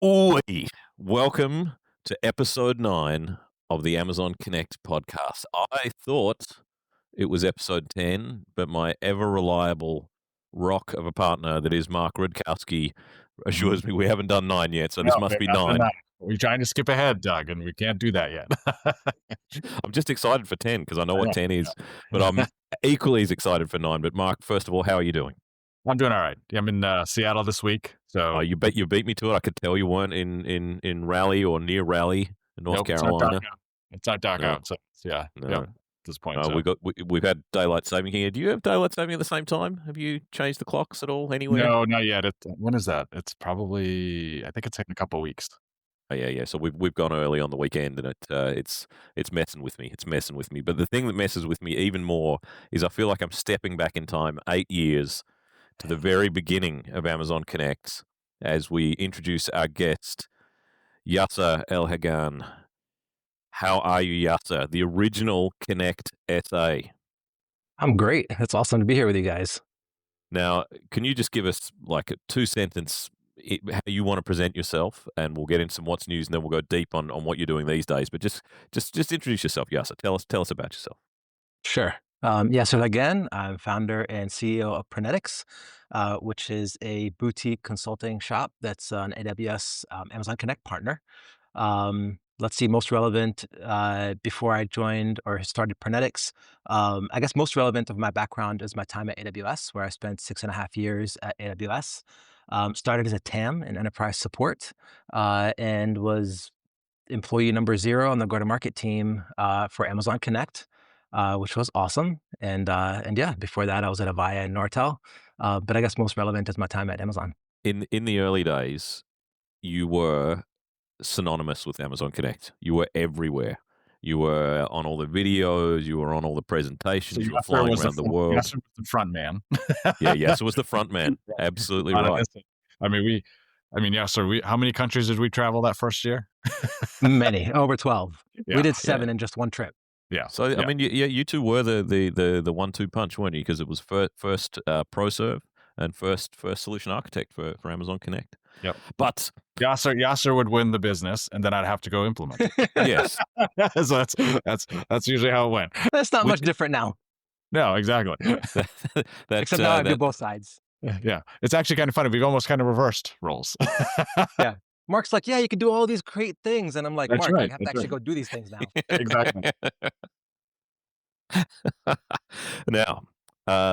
Oi! Welcome to episode 9 of the Amazon Connect podcast. I thought it was episode 10, but my ever reliable rock of a partner that is Mark Rudkowski Mhm. assures me we haven't done 9 yet, so No, this must we be have done 9. that. We're trying to skip ahead, Doug, and we can't do that yet. I'm just excited for 10 because I know I what know, 10 yeah. is, but I'm equally as excited for 9. But Mark, first of all, how are you doing? I'm doing all right. Yeah, I'm in Seattle this week, Oh, so you beat me to it. I could tell you weren't in Raleigh or near Raleigh in North nope, it's not dark Carolina. out. It's not dark No, out, so yeah, yep. no. At this point, so We've had daylight saving here. Do you have daylight saving at the same time? Have you changed the clocks at all anywhere? no, not yet. When is that? It's probably I think it's in a couple weeks. Oh, yeah, yeah. So we've gone early on the weekend, and it's messing with me. It's messing with me. But the thing that messes with me even more is I feel like I'm stepping back in time 8 years to the very beginning of Amazon Connect as we introduce our guest, Yasser El Hagan. How are you, Yasser? The original Connect SA. I'm great. It's awesome to be here with you guys. Now, can you just give us like a two-sentence how you want to present yourself, and we'll get into some what's news, and then we'll go deep on what you're doing these days. But just introduce yourself, Yasser. Tell us about yourself. Sure. Yeah, so again, I'm founder and CEO of Prenetics, which is a boutique consulting shop that's an AWS Amazon Connect partner. Let's see, most relevant before I joined or started Prenetics. I guess most relevant of my background is my time at AWS, where I spent 6.5 years at AWS. Started as a TAM in enterprise support and was employee number 0 on the go-to-market team for Amazon Connect, which was awesome. And yeah, before that, I was at Avaya and Nortel. But I guess most relevant is my time at Amazon. In the early days, you were synonymous with Amazon Connect. You were everywhere. You were on all the videos. You were on all the So presentations. You were Yasser flying was around the world. Yasser was the front man. Yeah, Yasser was the front man. Absolutely Not a right. mistake. Yasser, how many countries did we travel that first year? Many, over 12. Yeah, We did 7 in just one trip. yeah, So yeah. I mean, you two were the 1-2 punch, weren't you? Because it was first ProServe and first solution architect for Amazon Connect. Yep. But Yasser would win the business, and then I'd have to go implement it. yes, So that's usually how it went. That's not We- much different now, No, exactly. except now I do both sides. Yeah, it's actually kind of funny. We've almost kind of reversed roles. Mark's like, yeah, you can do all these great things. And I'm like, That's Mark, right, I have to that's actually right. go do these things now. Exactly. Now,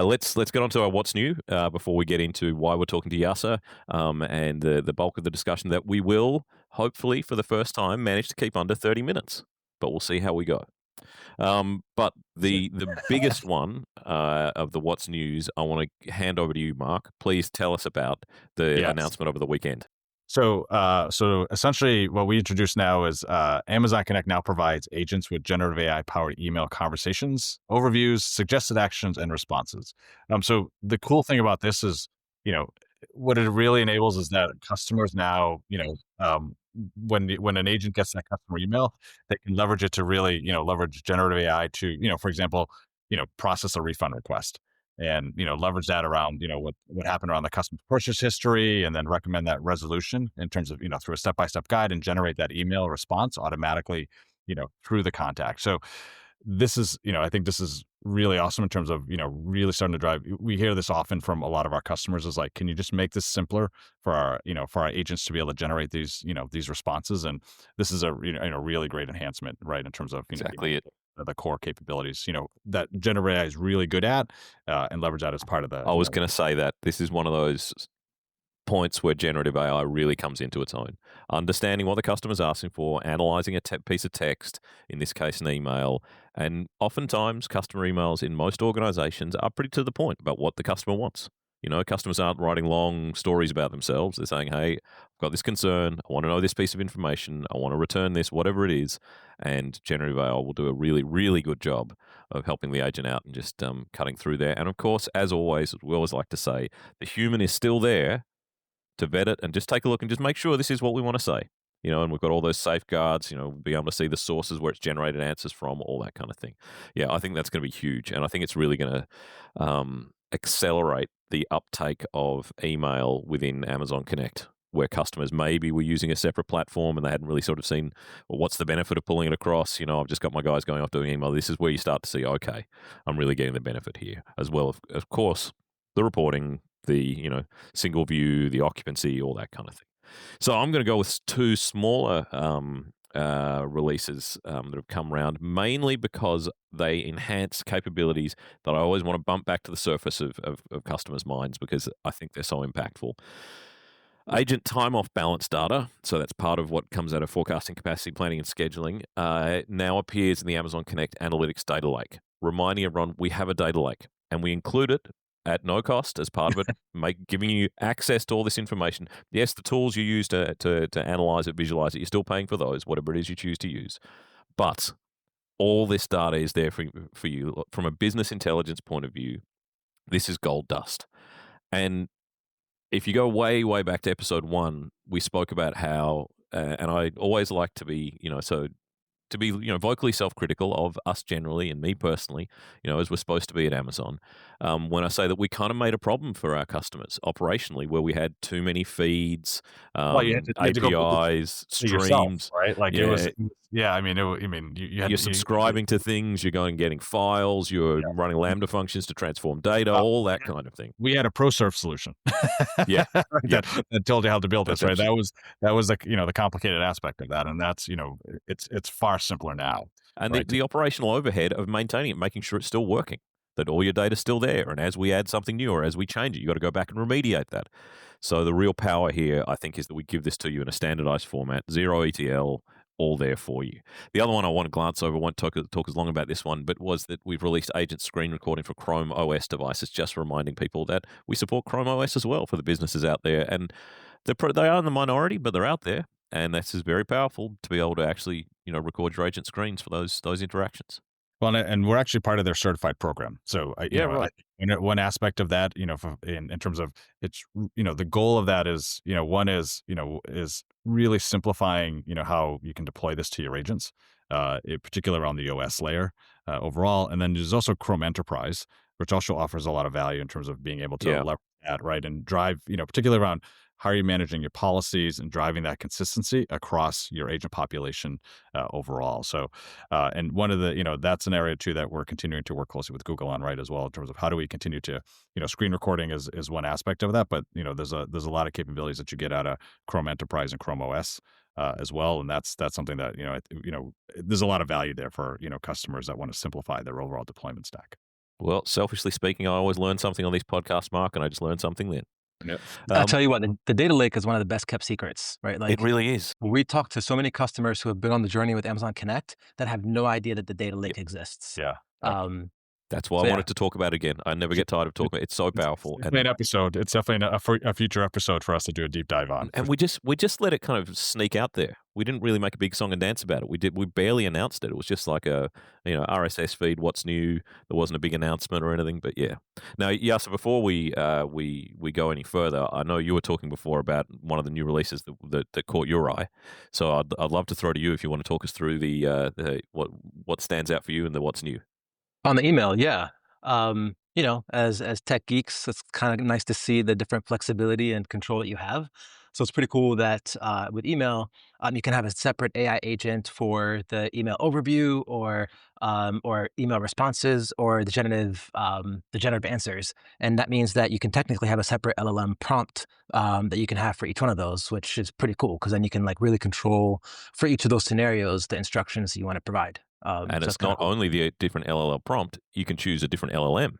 let's get on to our what's new before we get into why we're talking to Yasser and the bulk of the discussion that we will, hopefully, for the first time, manage to keep under 30 minutes. But we'll see how we go. But the biggest one of the what's news, I want to hand over to you, Mark. Please tell us about the Yes. announcement over the weekend. So essentially, what we introduce now is Amazon Connect now provides agents with generative AI powered email conversations, overviews, suggested actions, and responses. So the cool thing about this is, what it really enables is that customers now, when an agent gets that customer email, they can leverage it to really, leverage generative AI to, for example, process a refund request. And leverage that around what happened around the customer's purchase history, and then recommend that resolution in terms of through a step-by-step guide, and generate that email response automatically through the contact. So this is I think this is really awesome in terms of really starting to drive. We hear this often from a lot of our customers is like, can you just make this simpler for our agents to be able to generate these these responses? And this is a really great enhancement, right, in terms of Exactly it. the core capabilities that generative AI is really good at, and leverage that as part of the. I was going to say that this is one of those points where generative AI really comes into its own. Understanding what the customer's asking for, analyzing a piece of text, in this case an email, and oftentimes customer emails in most organizations are pretty to the point about what the customer wants. Customers aren't writing long stories about themselves. They're saying, hey, I've got this concern. I want to know this piece of information. I want to return this, whatever it is. And generative AI will do a really, really good job of helping the agent out and just cutting through there. And of course, as always, we always like to say, the human is still there to vet it and just take a look and just make sure this is what we want to say. And we've got all those safeguards, be able to see the sources where it's generated answers from, all that kind of thing. Yeah, I think that's going to be huge. And I think it's really going to accelerate the uptake of email within Amazon Connect. where customers maybe were using a separate platform and they hadn't really sort of seen, well, what's the benefit of pulling it across? I've just got my guys going off doing email. This is where you start to see, okay, I'm really getting the benefit here, as well of course, the reporting, the single view, the occupancy, all that kind of thing. So I'm going to go with two smaller releases that have come around, mainly because they enhance capabilities that I always want to bump back to the surface of customers' minds, because I think they're so impactful. Agent time off balance data, so that's part of what comes out of forecasting, capacity planning, and scheduling, now appears in the Amazon Connect Analytics data lake, reminding everyone we have a data lake, and we include it at no cost as part of it, giving you access to all this information. Yes, the tools you use to analyze it, visualize it, you're still paying for those, whatever it is you choose to use. But all this data is there for you. From a business intelligence point of view, this is gold dust. And if you go way, way back to episode 1, we spoke about how, and I always like to be, to be vocally self-critical of us generally and me personally, as we're supposed to be at Amazon, when I say that we kind of made a problem for our customers operationally, where we had too many feeds, You had to go build APIs, it yourself, streams. right? Like Yeah. you had You're subscribing to things, you're going and getting files, you're running Lambda functions to transform data, all that kind of thing. We had a ProServe solution. Yeah. That told you how to build this, right? That's That was the complicated aspect of that, and that's it's far simpler now. And Right. the operational overhead of maintaining it, making sure it's still working, that all your data's still there. And as we add something new or as we change it, you got to go back and remediate that. So the real power here, I think, is that we give this to you in a standardized format, zero ETL, all there for you. The other one I want to glance over, won't talk as long about this one, but was that we've released agent screen recording for Chrome OS devices, just reminding people that we support Chrome OS as well for the businesses out there. And they are in the minority, but they're out there. And this is very powerful to be able to actually, record your agent screens for those interactions. Well, and we're actually part of their certified program. So, Right. one aspect of that, in terms of it's, the goal of that is, one is really simplifying, how you can deploy this to your agents, particularly around the OS layer overall. And then there's also Chrome Enterprise, which also offers a lot of value in terms of being able to Yeah. leverage that, right, and drive, particularly around how are you managing your policies and driving that consistency across your agent population overall. So, and one of the, that's an area too that we're continuing to work closely with Google on, right, as well, in terms of how do we continue to, screen recording is one aspect of that, but there's a lot of capabilities that you get out of Chrome Enterprise and Chrome OS as well, and that's something that there's a lot of value there for customers that want to simplify their overall deployment stack. Well, selfishly speaking, I always learn something on these podcasts, Mark, and I just learned something then. Yep. I'll tell you what, the data lake is one of the best kept secrets, right? Like, It really is. we talk to so many customers who have been on the journey with Amazon Connect that have no idea that the data lake exists. Yeah. That's why So, I yeah. wanted to talk about it again. I never get tired of talking about it. It's so powerful. It's an episode. It's definitely a future episode for us to do a deep dive on. And we just let it kind of sneak out there. We didn't really make a big song and dance about it. We barely announced it. It was just like a RSS feed. What's new? There wasn't a big announcement or anything. But yeah. Now, Yasa, before we go any further, I know you were talking before about one of the new releases that caught your eye. So I'd love to throw to you if you want to talk us through the what stands out for you and the what's new. On the email, yeah. As tech geeks, it's kind of nice to see the different flexibility and control that you have. So it's pretty cool that with email, you can have a separate AI agent for the email overview or email responses or the generative answers. And that means that you can technically have a separate LLM prompt that you can have for each one of those, which is pretty cool because then you can really control for each of those scenarios the instructions you want to provide. And so it's not only the different LLM prompt, you can choose a different LLM.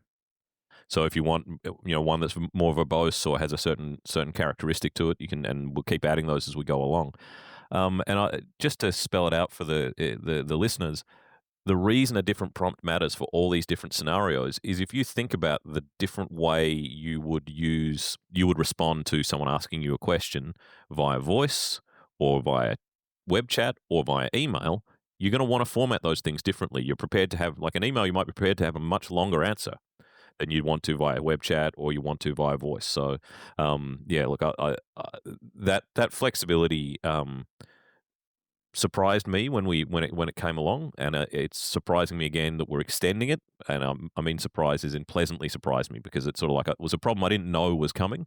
So if you want, one that's more verbose or has a certain characteristic to it, you can, and we'll keep adding those as we go along. Just to spell it out for the listeners, the reason a different prompt matters for all these different scenarios is if you think about the different way you would respond to someone asking you a question via voice or via web chat or via email, you're going to want to format those things differently. You're prepared to have, like an email, you might be prepared to have a much longer answer than you'd want to via web chat or you want to via voice. So, look, that flexibility surprised me when it came along, and it's surprising me again that we're extending it. And surprise is in pleasantly surprised me because it's sort of like it was a problem I didn't know was coming,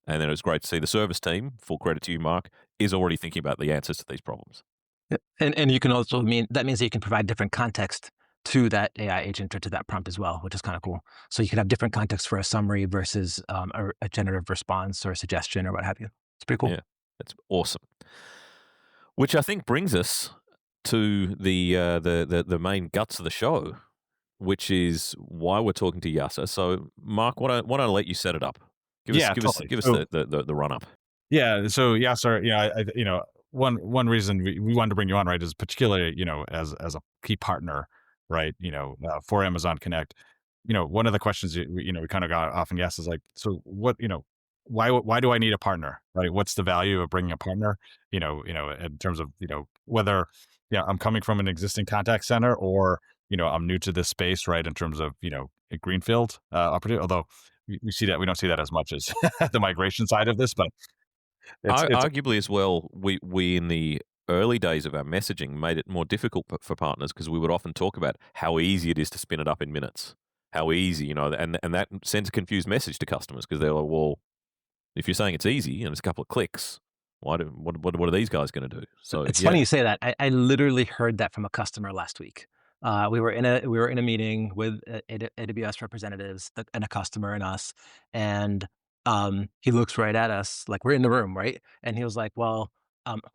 And then it was great to see the service team, full credit to you, Mark, is already thinking about the answers to these problems. Yeah. And you can also mean that means that you can provide different context to that AI agent or to that prompt as well, which is kind of cool. So you can have different context for a summary versus a generative response or a suggestion or what have you. It's pretty cool. Yeah, that's awesome. Which I think brings us to the main guts of the show, which is why we're talking to Yasser. So, Mark, why don't I let you set it up? Give us Yeah, give us totally. give us So the run up. yeah, so yeah, sorry, one reason we wanted to bring you on, right, is particularly, as a key partner, right, for Amazon Connect. One of the questions we kind of got often asked is like, so what, why do I need a partner, right? What's the value of bringing a partner? In terms of whether I'm coming from an existing contact center or I'm new to this space, right? In terms of a greenfield opportunity, although we don't see that as much as the migration side of this, but it's Arguably as well, we in the early days of our messaging made it more difficult for partners because we would often talk about how easy it is to spin it up in minutes. How easy, and that sends a confused message to customers because they're like, well, if you're saying it's easy and it's a couple of clicks, what are these guys going to do? So It's yeah, funny you say that. I literally heard that from a customer last week. We were in a meeting with AWS representatives and a customer and us, and he looks right at us like we're in the room, right? And he was like, "Well,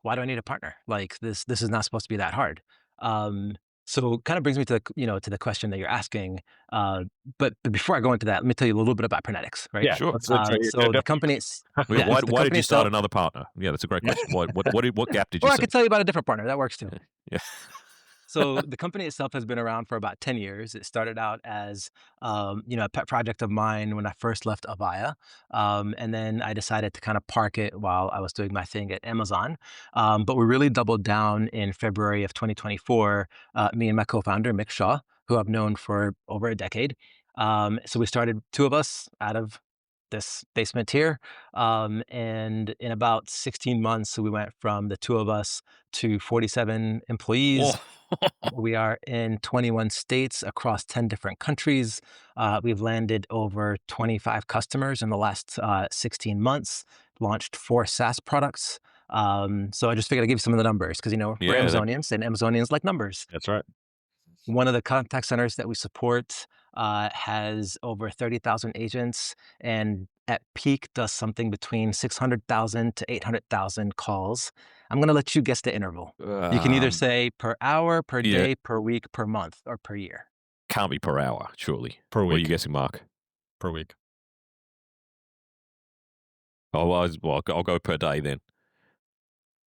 why do I need a partner? Like this is not supposed to be that hard." Um, so kind of brings me to to the question that you're asking. But before I go into that, let me tell you a little bit about Prenetics, right? yeah, sure. that's right. So the company, Yeah, yes, the why did company you start itself. another partner? Yeah, that's a great question. What gap did you Or I see? could tell you about a different partner. That works too. Yeah. So the company itself has been around for about 10 years. It started out as, a pet project of mine when I first left Avaya. And then I decided to kind of park it while I was doing my thing at Amazon. But we really doubled down in February of 2024, me and my co-founder, Mick Shaw, who I've known for over a decade. So we started two of us out of this basement here. And in about 16 months, we went from the two of us to 47 employees. Oh. We are in 21 states across 10 different countries. We've landed over 25 customers in the last 16 months, launched 4 SaaS products. So I just figured I'd give you some of the numbers because, we're Yeah, Amazonians and Amazonians like numbers. That's right. One of the contact centers that we support has over 30,000 agents and at peak does something between 600,000 to 800,000 calls. I'm going to let you guess the interval. You can either say per hour, per yeah, day, per week, per month, or per year. can't be per hour, surely. Per What are you week. guessing, Mark? Per week. Oh, well, I'll go per day then.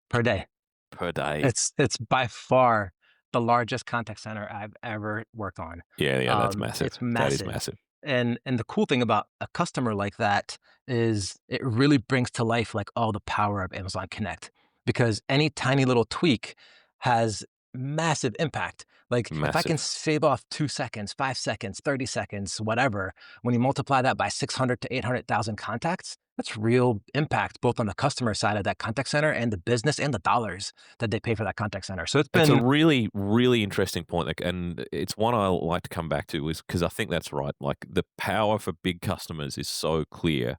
Per day. Per day. It's by far the largest contact center I've ever worked on. Yeah, that's massive. It's That is massive. massive. And the cool thing about a customer like that is it really brings to life like all the power of Amazon Connect because any tiny little tweak has massive impact. Like if I can Massive. shave off 2 seconds, 5 seconds, 30 seconds, whatever, when you multiply that by 600 to 800,000 contacts, that's real impact both on the customer side of that contact center and the business and the dollars that they pay for that contact center. So it's It's a been really, really interesting point, and it's one I like to come back to is because I think that's right. Like the power for big customers is so clear.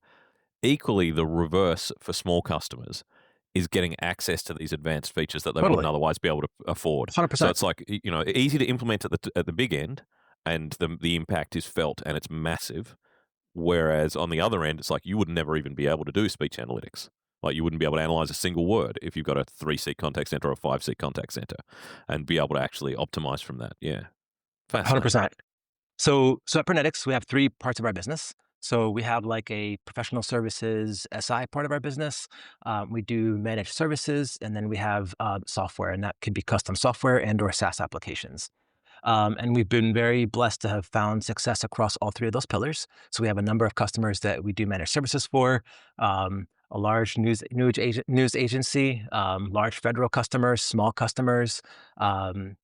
Equally, the reverse for small customers is getting access to these advanced features that they wouldn't totally otherwise be able to afford. So 100%. it's like easy to implement at the big end, and the impact is felt and it's massive. Whereas on the other end, it's like you would never even be able to do speech analytics. Like you wouldn't be able to analyze a single word if you've got a 3-seat contact center or a 5-seat contact center, and be able to actually optimize from that. Yeah, fascinating. 100%. So at Prenetics, we have 3 parts of our business. So we have like a professional services SI part of our business. We do managed services, and then we have software, and that could be custom software and or SaaS applications. And we've been very blessed to have found success across all 3 of those pillars. So we have a number of customers that we do managed services for, a large news agency, large federal customers, small customers.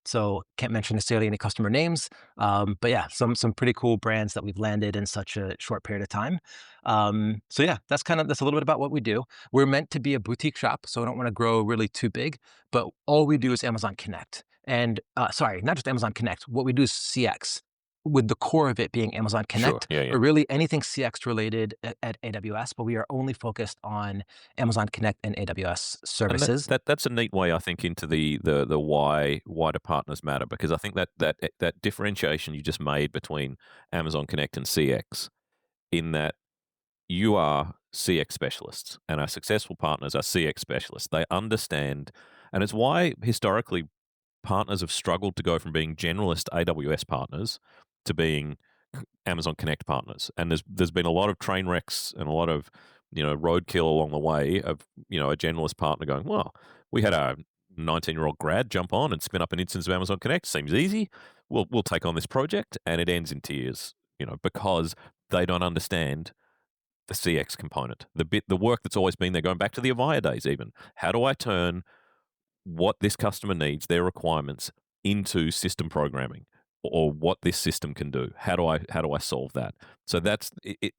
So can't mention necessarily any customer names, but yeah, some pretty cool brands that we've landed in such a short period of time. So yeah, that's a little bit about what we do. We're meant to be a boutique shop, so I don't want to grow really too big, but all we do is Amazon Connect. And sorry, not just Amazon Connect. What we do is CX. with the core of it being Amazon Sure. Connect, Yeah, yeah. or really anything CX related at AWS, but we are only focused on Amazon Connect and AWS And services. that's a neat way, I think, into the why do partners matter, because I think that differentiation you just made between Amazon Connect and CX, in that you are CX specialists and our successful partners are CX specialists. They understand, and it's why historically partners have struggled to go from being generalist AWS partners to being Amazon Connect partners. And there's been a lot of train wrecks and a lot of roadkill along the way of a generalist partner going, well, we had a 19-year-old grad jump on and spin up an instance of Amazon Connect. Seems easy. We'll take on this project, and it ends in tears. Because they don't understand the CX component, the work that's always been there, going back to the Avaya days even. How do I turn what this customer needs, their requirements, into system programming, or what this system can do? How do I solve that? So that's it.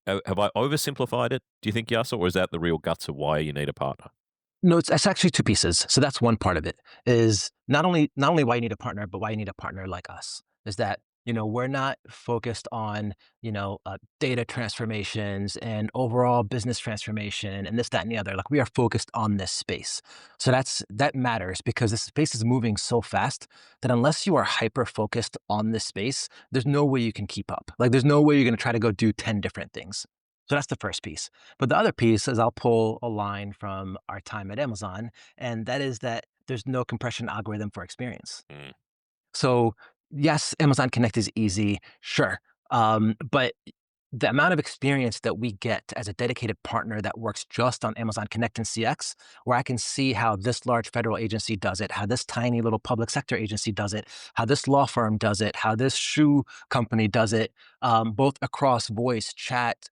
Have I oversimplified it, do you think, Yasser, or is that the real guts of why you need a partner? No, it's actually two pieces. So that's one part of it, is not only why you need a partner, but why you need a partner like us. Is that, we're not focused on, data transformations and overall business transformation and this, that, and the other. Like, we are focused on this space. So that matters, because this space is moving so fast that unless you are hyper focused on this space, there's no way you can keep up. Like, there's no way you're going to try to go do 10 different things. So that's the first piece. But the other piece is, I'll pull a line from our time at Amazon, and that is that there's no compression algorithm for experience. Mm. So yes, Amazon Connect is easy, sure. But the amount of experience that we get as a dedicated partner that works just on Amazon Connect and CX, where I can see how this large federal agency does it, how this tiny little public sector agency does it, how this law firm does it, how this shoe company does it, both across voice, chat,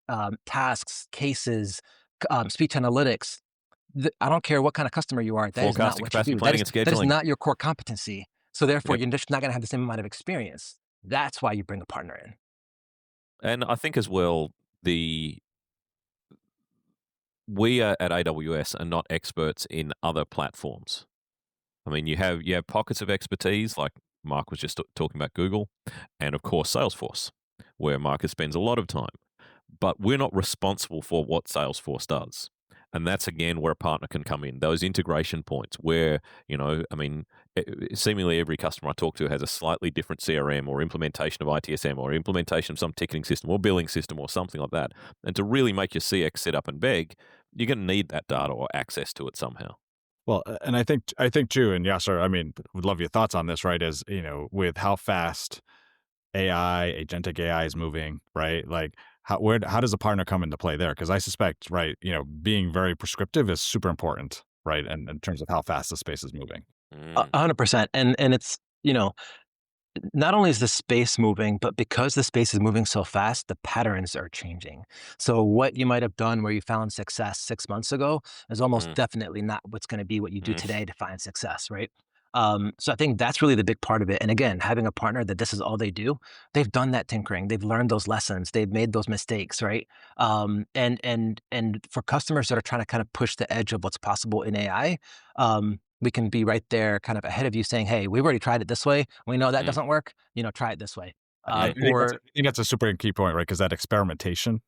tasks, cases, speech analytics. I don't care what kind of customer you are. That is not Forecasting, what you capacity do. planning, and That is scheduling. not your core competency. So therefore, Yep. you're just not going to have the same amount of experience. That's why you bring a partner in. And I think as well, we are at AWS are not experts in other platforms. I mean, you have pockets of expertise, like Mark was just talking about Google, and of course Salesforce, where Marcus spends a lot of time. But we're not responsible for what Salesforce does. And that's, again, where a partner can come in. Those integration points where, I mean, seemingly every customer I talk to has a slightly different CRM or implementation of ITSM or implementation of some ticketing system or billing system or something like that. And to really make your CX sit up and beg, you're going to need that data or access to it somehow. Well, and I think too, and Yasser, I mean, would love your thoughts on this, right? Is, with how fast agentic AI is moving, right? Like, how does a partner come into play there? Because I suspect, right, being very prescriptive is super important, right? And in terms of how fast the space is moving. 100%. And it's, not only is the space moving, but because the space is moving so fast, the patterns are changing. So what you might have done where you found success 6 months ago is almost definitely not what's going to be what you do today to find success, right? So I think that's really the big part of it. And again, having a partner that this is all they do, they've done that tinkering, they've learned those lessons, they've made those mistakes, right? And for customers that are trying to kind of push the edge of what's possible in AI, we can be right there kind of ahead of you saying, hey, we've already tried it this way. We know that doesn't work. Try it this way. I think that's a super key point, right? Because that experimentation,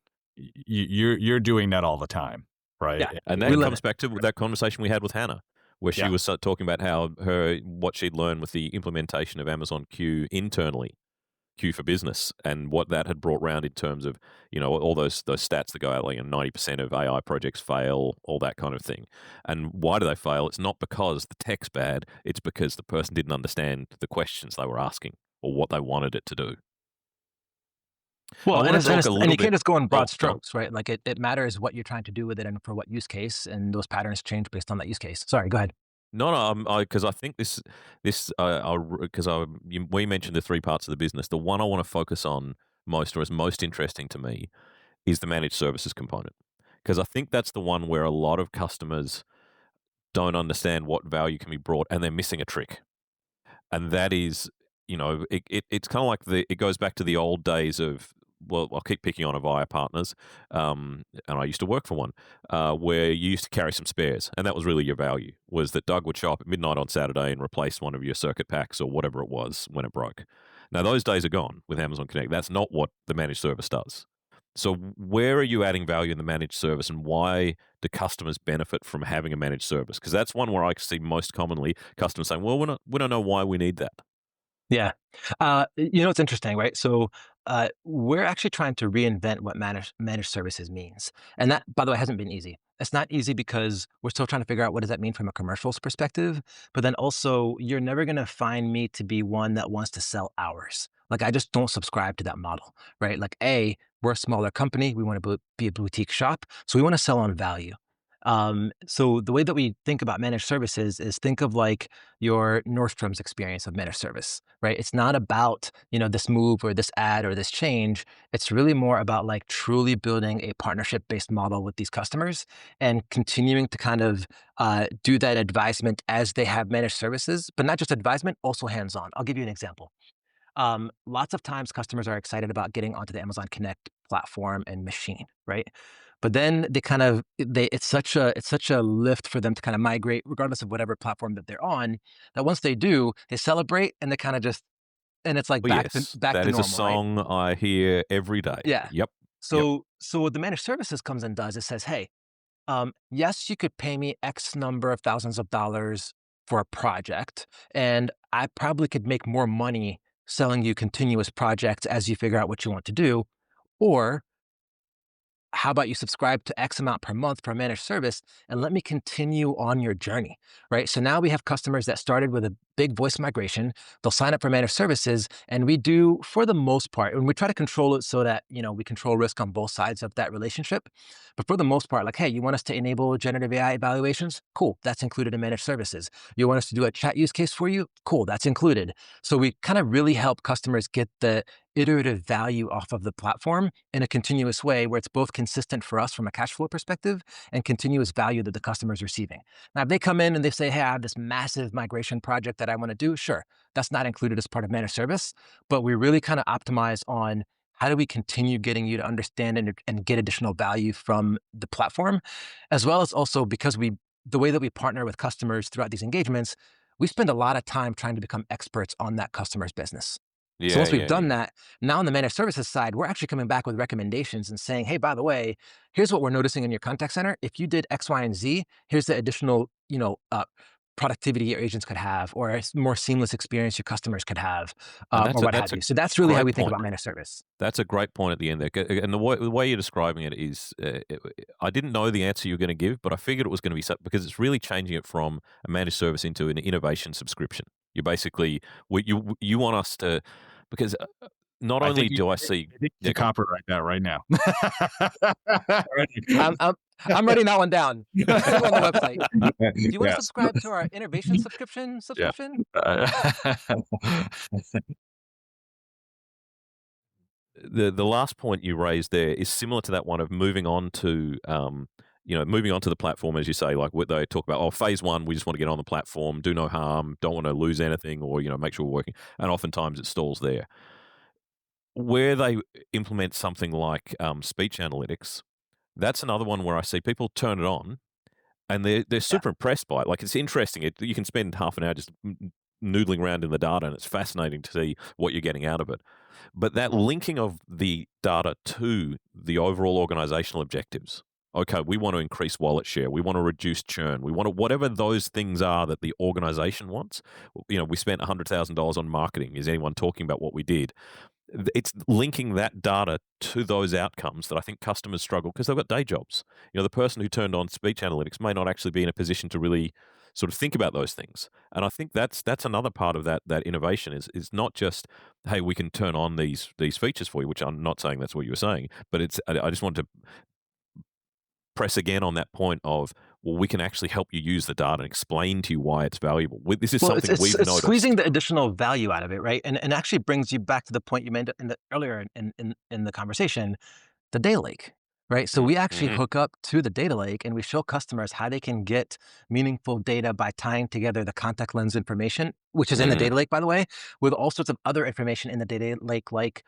you're doing that all the time, right? Yeah. And that comes back to that conversation we had with Hannah, where she was talking about how what she'd learned with the implementation of Amazon Q internally, Q for Business, and what that had brought around in terms of, all those stats that go out, like 90% of AI projects fail, all that kind of thing. And why do they fail? It's not because the tech's bad, it's because the person didn't understand the questions they were asking or what they wanted it to do. Well, and you can't just go in broad Oh, strokes, right? Like, it matters what you're trying to do with it and for what use case, and those patterns change based on that use case. Sorry, go ahead. No, because I think we mentioned the three parts of the business. The one I want to focus on most, or is most interesting to me, is the managed services component, because I think that's the one where a lot of customers don't understand what value can be brought, and they're missing a trick. And that is, it's kind of like it goes back to the old days of, well, I'll keep picking on Avaya partners, and I used to work for one, where you used to carry some spares, and that was really your value, was that Doug would show up at midnight on Saturday and replace one of your circuit packs or whatever it was when it broke. Now, those days are gone with Amazon Connect. That's not what the managed service does. So, where are you adding value in the managed service, and why do customers benefit from having a managed service? Because that's one where I see most commonly customers saying, "Well, we don't know why we need that." Yeah. It's interesting, right? So we're actually trying to reinvent what managed services means. And that, by the way, hasn't been easy. It's not easy because we're still trying to figure out what does that mean from a commercials perspective. But then also, you're never going to find me to be one that wants to sell hours. Like, I just don't subscribe to that model, right? Like, we're a smaller company. We want to be a boutique shop. So we want to sell on value. So the way that we think about managed services is think of like your Nordstrom's experience of managed service, right? It's not about, this move or this ad or this change. It's really more about like truly building a partnership-based model with these customers and continuing to kind of do that advisement as they have managed services, but not just advisement, also hands-on. I'll give you an example. Lots of times customers are excited about getting onto the Amazon Connect platform and machine, right? But then it's such a lift for them to kind of migrate, regardless of whatever platform that they're on, that once they do, they celebrate and they kind of just and it's like Oh, back to yes, back that to is a normal, right? song I hear every day. Yeah. Yep, yep. So what the managed services comes and does, it says, hey, yes, you could pay me X number of thousands of dollars for a project, and I probably could make more money selling you continuous projects as you figure out what you want to do. Or how about you subscribe to X amount per month for a managed service and let me continue on your journey, right? So now we have customers that started with a big voice migration. They'll sign up for managed services, and we do, for the most part, and we try to control it so that, we control risk on both sides of that relationship. But for the most part, like, hey, you want us to enable generative AI evaluations? Cool, that's included in managed services. You want us to do a chat use case for you? Cool, that's included. So we kind of really help customers get the iterative value off of the platform in a continuous way where it's both consistent for us from a cash flow perspective and continuous value that the customer is receiving. Now, if they come in and they say, hey, I have this massive migration project that I want to do, sure, that's not included as part of managed service, but we really kind of optimize on how do we continue getting you to understand and get additional value from the platform, as well as also because the way that we partner with customers throughout these engagements, we spend a lot of time trying to become experts on that customer's business. So Yeah, once we've yeah, done yeah. that, now on the managed services side, we're actually coming back with recommendations and saying, hey, by the way, here's what we're noticing in your contact center. If you did X, Y, and Z, here's the additional, productivity your agents could have, or a more seamless experience your customers could have, And or that's a what that's have a you. So that's really how great we think point. about managed service. That's a great point at the end there, and the way you're describing it is, I didn't know the answer you were gonna give, but I figured it was gonna be so because it's really changing it from a managed service into an innovation subscription. You basically you want us to because, not I think only you, do I I see. think you Yeah, should go on. copyright that right now. I'm, I'm, I'm writing that one down. Put it on the website. Do you want to Yeah. subscribe to our innovation subscription? Yeah. Subscription? Uh, The last point you raised there is similar to that one of moving on to, moving on to the platform, as you say, like what they talk about, oh, phase one, we just want to get on the platform, do no harm, don't want to lose anything, or, make sure we're working. And oftentimes it stalls there. Where they implement something like speech analytics, that's another one where I see people turn it on and they're Yeah. super impressed by it. Like, it's interesting. You can spend half an hour just noodling around in the data, and it's fascinating to see what you're getting out of it. But that linking of the data to the overall organizational objectives. Okay, we want to increase wallet share. We want to reduce churn. We want to whatever those things are that the organization wants. We spent $100,000 on marketing. Is anyone talking about what we did? It's linking that data to those outcomes that I think customers struggle because they've got day jobs. The person who turned on speech analytics may not actually be in a position to really sort of think about those things. And I think that's another part of that innovation is not just, hey, we can turn on these features for you, which I'm not saying that's what you were saying, but I just wanted to press again on that point of, well, we can actually help you use the data and explain to you why it's valuable. This is Well, it's, something it's, we've it's squeezing noticed. the additional value out of it, right? And actually brings you back to the point you made earlier in the conversation, the data lake, right? So we actually Mm-hmm. hook up to the data lake and we show customers how they can get meaningful data by tying together the contact lens information, which is in the Mm-hmm. data lake, by the way, with all sorts of other information in the data lake, like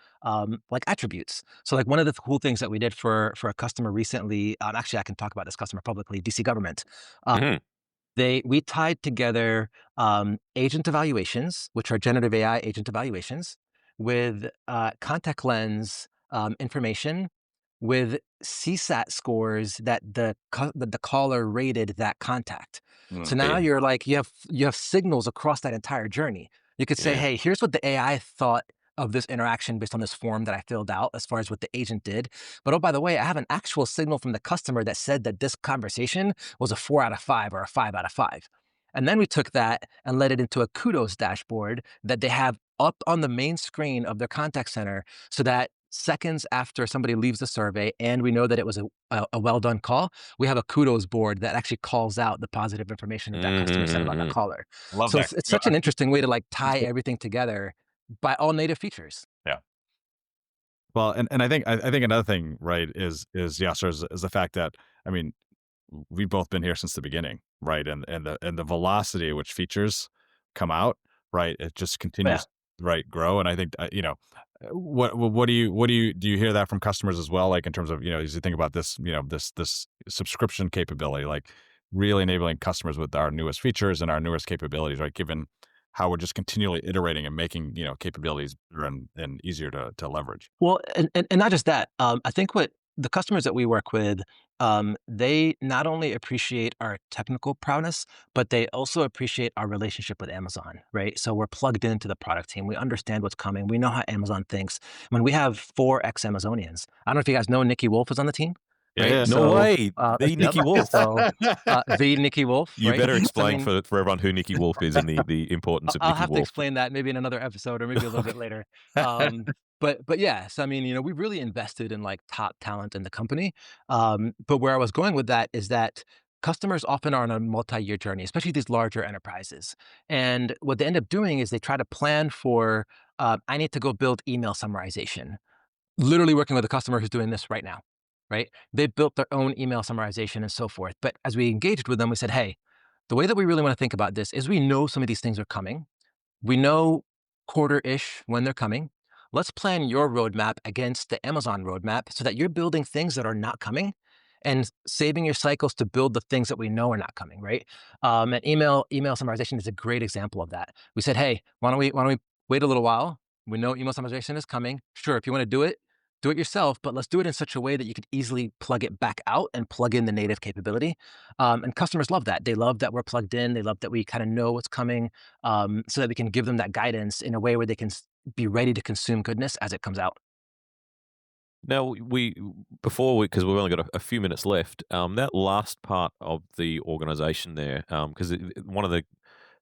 attributes. So like one of the cool things that we did for a customer recently, actually I can talk about this customer publicly, DC government. Uh, Mm-hmm. we tied together agent evaluations, which are generative AI agent evaluations, with contact lens information, with CSAT scores that that the caller rated that contact. So Mm. now Yeah. you're like you have signals across that entire journey. You could say, Yeah. hey, here's what the AI thought of this interaction based on this form that I filled out as far as what the agent did. But oh, by the way, I have an actual signal from the customer that said that this conversation was a 4 out of 5 or a 5 out of 5. And then we took that and led it into a kudos dashboard that they have up on the main screen of their contact center so that seconds after somebody leaves the survey and we know that it was a well done call, we have a kudos board that actually calls out the positive information that that customer said about that Mhm. caller. I love So that. it's such an interesting way to like tie everything together by all native features. Yeah. Well, and I think another thing, right, is Yasser, is the fact that, I mean, we've both been here since the beginning, right? And the velocity at which features come out, right? It just Yeah. continues, right, grow. And I think, what do you hear that from customers as well? Like in terms of, as you think about this, this subscription capability, like really enabling customers with our newest features and our newest capabilities, right? Given how we're just continually iterating and making, capabilities better and easier to leverage. Well, and not just that. I think what the customers that we work with, they not only appreciate our technical prowess, but they also appreciate our relationship with Amazon, right? So we're plugged into the product team. We understand what's coming. We know how Amazon thinks. When we have 4 ex-Amazonians, I don't know if you guys know Nikki Wolf is on the team, right? Yeah. No So, way. The yep. Nikki Wolf. So, the Nikki Wolf, You right? better So, I explain mean, for everyone who Nikki Wolf is and the importance of I'll Nikki have to Wolf. explain that maybe in another episode or maybe a little bit Okay. later. Um, but yes, I mean, we've really invested in like top talent in the company. But where I was going with that is that customers often are on a multi-year journey, especially these larger enterprises. And what they end up doing is they try to plan for, I need to go build email summarization. Literally working with a customer who's doing this right now, right? They built their own email summarization and so forth. But as we engaged with them, we said, hey, the way that we really want to think about this is we know some of these things are coming. We know quarter-ish when they're coming. Let's plan your roadmap against the Amazon roadmap so that you're building things that are not coming and saving your cycles to build the things that we know are not coming, right? And email summarization is a great example of that. We said, hey, why don't we wait a little while? We know email summarization is coming. Sure, if you want to do it yourself, but let's do it in such a way that you could easily plug it back out and plug in the native capability. And customers love that. They love that we're plugged in. They love that we kind of know what's coming, so that we can give them that guidance in a way where they can be ready to consume goodness as it comes out. Now, because we've only got a few minutes left, that last part of the organization there, because one of the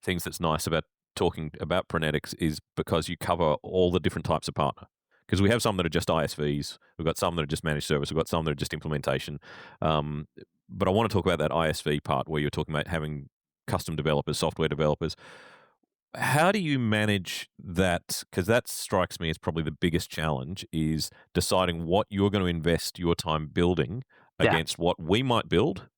things that's nice about talking about Prenetics is because you cover all the different types of partner. Because we have some that are just ISVs, we've got some that are just managed service, we've got some that are just implementation. Um, but I want to talk about that ISV part where you're talking about having custom developers, software developers. How do you manage that? Because that strikes me as probably the biggest challenge is deciding what you're going to invest your time building Yeah. against what we might build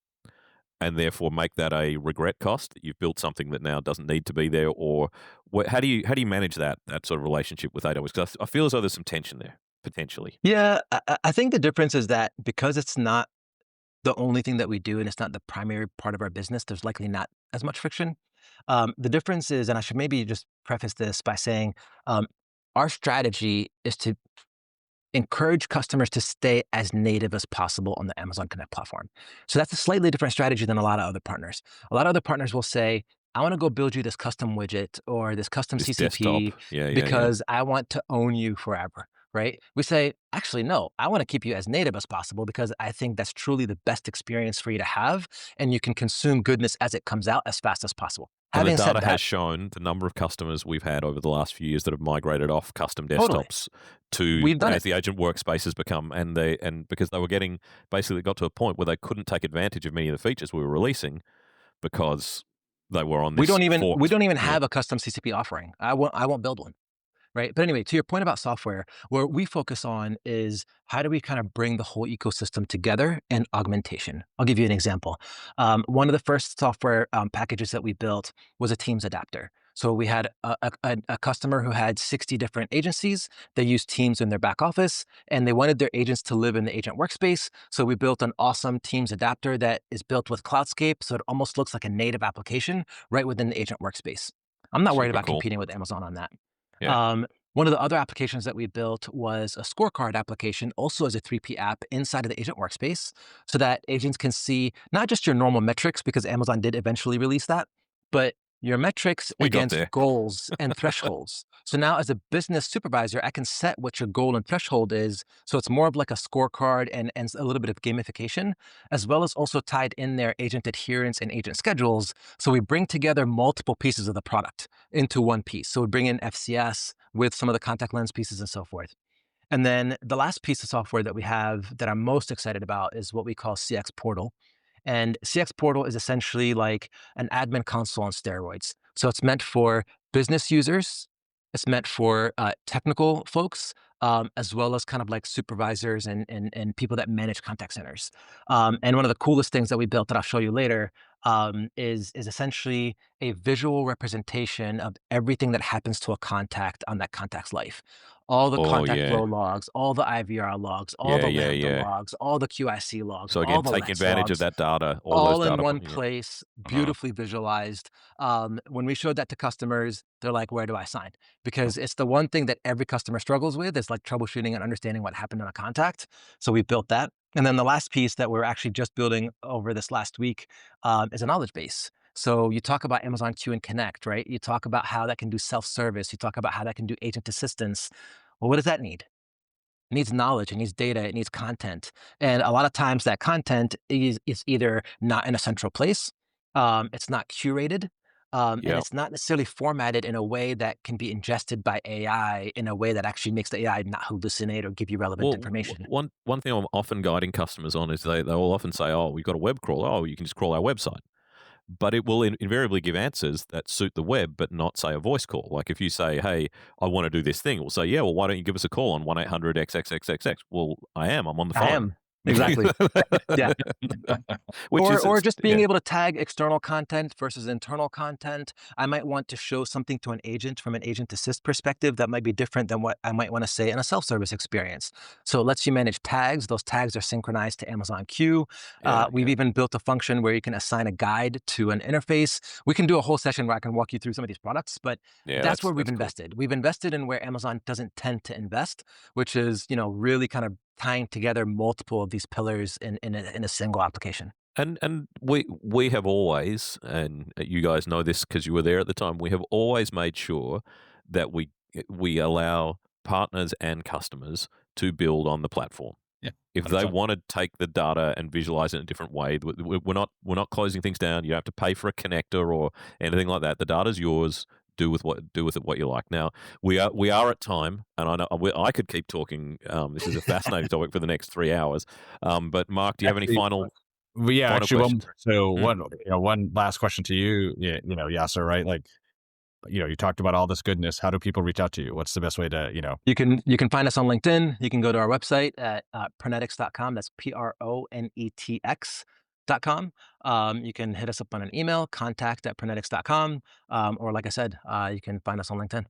and therefore make that a regret cost that you've built something that now doesn't need to be there, or how do you manage that sort of relationship with AWS? Because I feel as though there's some tension there potentially. Yeah. I think the difference is that because it's not the only thing that we do and it's not the primary part of our business, there's likely not as much friction. The difference is, and I should maybe just preface this by saying, um, our strategy is to encourage customers to stay as native as possible on the Amazon Connect platform. So that's a slightly different strategy than a lot of other partners. A lot of other partners will say, I want to go build you this custom widget or this custom This desktop, CCP yeah. because I want to own you forever, right? We say, actually, no, I want to keep you as native as possible because I think that's truly the best experience for you to have. And you can consume goodness as it comes out as fast as possible. And the Having said data has that, shown the number of customers we've had over the last few years that have migrated off custom totally, desktops to we've done as it. the agent workspace has become, and because they were getting basically got to a point where they couldn't take advantage of many of the features we were releasing because they were on We this don't even we forked. don't even Yeah, have a custom CCP offering. I won't build one. Right. But anyway, to your point about software, what we focus on is how do we kind of bring the whole ecosystem together and augmentation. I'll give you an example. One of the first software packages that we built was a Teams adapter. So we had a customer who had 60 different agencies. They used Teams in their back office and they wanted their agents to live in the agent workspace. So we built an awesome Teams adapter that is built with Cloudscape. So it almost looks like a native application right within the agent workspace. I'm not worried super about cool. competing with Amazon on that. Yeah, Um, One of the other applications that we built was a scorecard application, also as a 3P app inside of the agent workspace, so that agents can see not just your normal metrics, because Amazon did eventually release that, but your metrics We got against there. goals and thresholds. So now, as a business supervisor, I can set what your goal and threshold is. So it's more of like a scorecard and a little bit of gamification, as well as also tied in there agent adherence and agent schedules. So we bring together multiple pieces of the product into one piece. So we bring in FCS with some of the contact lens pieces and so forth. And then the last piece of software that we have that I'm most excited about is what we call CX Portal. And CX Portal is essentially like an admin console on steroids. So it's meant for business users, it's meant for technical folks, as well as kind of like supervisors and people that manage contact centers. And one of the coolest things that we built that I'll show you later is essentially a visual representation of everything that happens to a contact on that contact's life. All the Oh, contact flow yeah. logs, all the IVR logs, all Yeah, the yeah, Lambda yeah. logs, all the QIC logs, So all again, the taking Lens advantage of logs, that data, all those all in data one yeah. place, Uh-huh. beautifully visualized. When we showed that to customers, they're like, "Where do I sign?" Because it's the one thing that every customer struggles with is like troubleshooting and understanding what happened in a contact. So we built that. And then the last piece that we're actually just building over this last week is a knowledge base. So you talk about Amazon Q and Connect, right? You talk about how that can do self-service. You talk about how that can do agent assistance. Well, what does that need? It needs knowledge, it needs data, it needs content. And a lot of times that content is either not in a central place, it's not curated, and Yeah. it's not necessarily formatted in a way that can be ingested by AI in a way that actually makes the AI not hallucinate or give you relevant Well, information. one thing I'm often guiding customers on is they will often say, "Oh, we've got a web crawler. Oh, you can just crawl our website." But it will invariably give answers that suit the web, but not, say, a voice call. Like if you say, "Hey, I want to do this thing," we'll say, "Yeah, well, why don't you give us a call on 1-800 XXXXX?" Well, I'm on the I phone. am. Exactly. Yeah. Which Or is, or just being yeah, able to tag external content versus internal content. I might want to show something to an agent from an agent assist perspective that might be different than what I might want to say in a self-service experience. So it lets you manage tags. Those tags are synchronized to Amazon Q. yeah, We've yeah, even built a function where you can assign a guide to an interface. We can do a whole session where I can walk you through some of these products, but yeah. that's where we've That's cool. invested. We've invested in where Amazon doesn't tend to invest, which is, really kind of tying together multiple of these pillars in a single application. And we have always, and you guys know this because you were there at the time. We have always made sure that we allow partners and customers to build on the platform. Yeah, If they 100%. want to take the data and visualize it in a different way, we're not closing things down. You don't have to pay for a connector or anything like that. The data's yours. Do with it what you like. Now we are at time, and I know I could keep talking. This is a fascinating topic for the next 3 hours. But Mark, do you have any Actually, well, yeah, final actually, one questions? more. So Mm. one last question to you. Yeah, Yasser, right? Like, you talked about all this goodness. How do people reach out to you? What's the best way to, You can find us on LinkedIn. You can go to our website at pronetics.com. That's pronetx.com. You can hit us up on an email, contact@pronetics.com. Or like I said, you can find us on LinkedIn.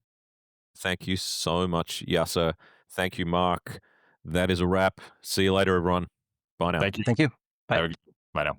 Thank you so much, Yasser. Thank you, Mark. That is a wrap. See you later, everyone. Bye now. thank you. Thank you. Bye. Have a, bye now.